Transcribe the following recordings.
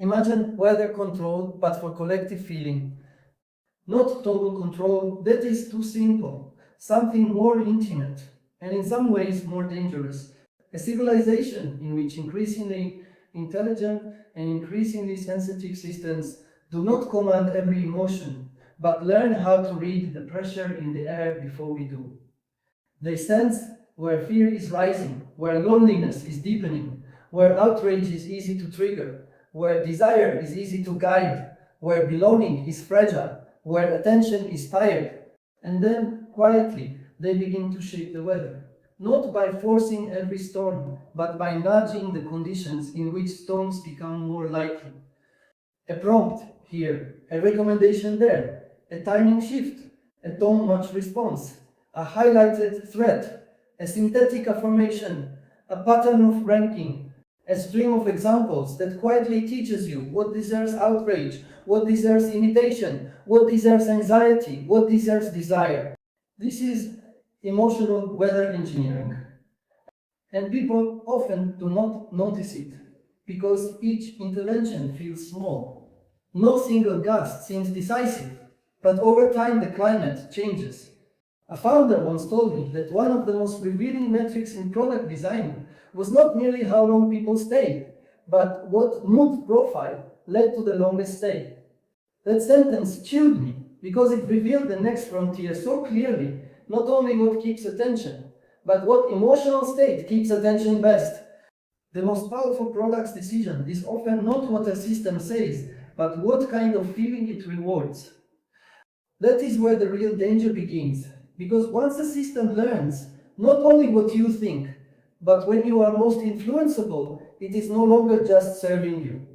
Imagine weather control, but for collective feeling. Not total control, that is too simple. Something more intimate, and in some ways more dangerous. A civilization in which increasingly intelligent and increasingly sensitive systems do not command every emotion, but learn how to read the pressure in the air before we do. They sense where fear is rising, where loneliness is deepening, where outrage is easy to trigger, where desire is easy to guide, where belonging is fragile, where attention is tired. And then, quietly, they begin to shape the weather. Not by forcing every storm, but by nudging the conditions in which storms become more likely. A prompt here, a recommendation there, a timing shift, a tone match response, a highlighted threat, a synthetic affirmation, a pattern of ranking, a stream of examples that quietly teaches you what deserves outrage, what deserves imitation, what deserves anxiety, what deserves desire. This is emotional weather engineering. And people often do not notice it because each intervention feels small. No single gust seems decisive, but over time the climate changes. A founder once told me that one of the most revealing metrics in product design was not merely how long people stayed, but what mood profile led to the longest stay. That sentence chilled me because it revealed the next frontier so clearly, not only what keeps attention, but what emotional state keeps attention best. The most powerful product's decision is often not what a system says, but what kind of feeling it rewards. That is where the real danger begins, because once a system learns not only what you think, but when you are most influenceable, it is no longer just serving you.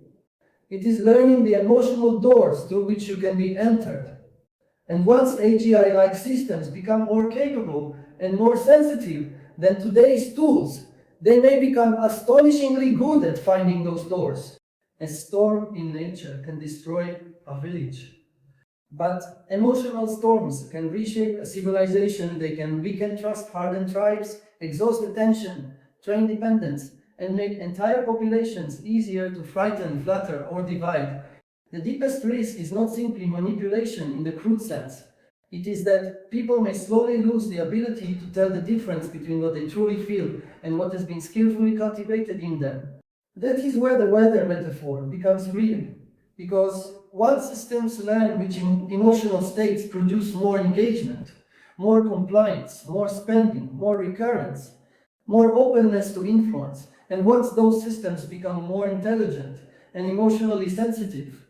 It is learning the emotional doors through which you can be entered. And once AGI-like systems become more capable and more sensitive than today's tools, they may become astonishingly good at finding those doors. A storm in nature can destroy a village. But emotional storms can reshape a civilization. They can weaken trust, harden tribes, exhaust attention, train dependence, and make entire populations easier to frighten, flatter, or divide. The deepest risk is not simply manipulation in the crude sense. It is that people may slowly lose the ability to tell the difference between what they truly feel and what has been skillfully cultivated in them. That is where the weather metaphor becomes real, because once systems learn which emotional states produce more engagement, more compliance, more spending, more recurrence, more openness to influence, and once those systems become more intelligent and emotionally sensitive,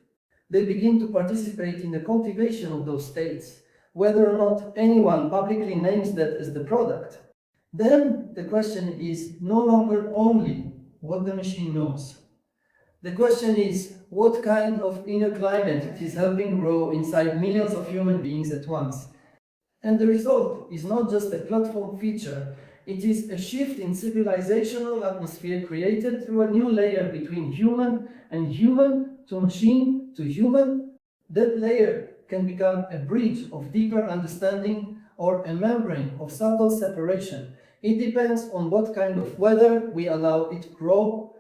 they begin to participate in the cultivation of those states, whether or not anyone publicly names that as the product. Then the question is no longer only what the machine knows. The question is what kind of inner climate it is helping grow inside millions of human beings at once. And the result is not just a platform feature, it is a shift in civilizational atmosphere created through a new layer between human and human to machine to human. That layer can become a bridge of deeper understanding or a membrane of subtle separation. It depends on what kind of weather we allow it to grow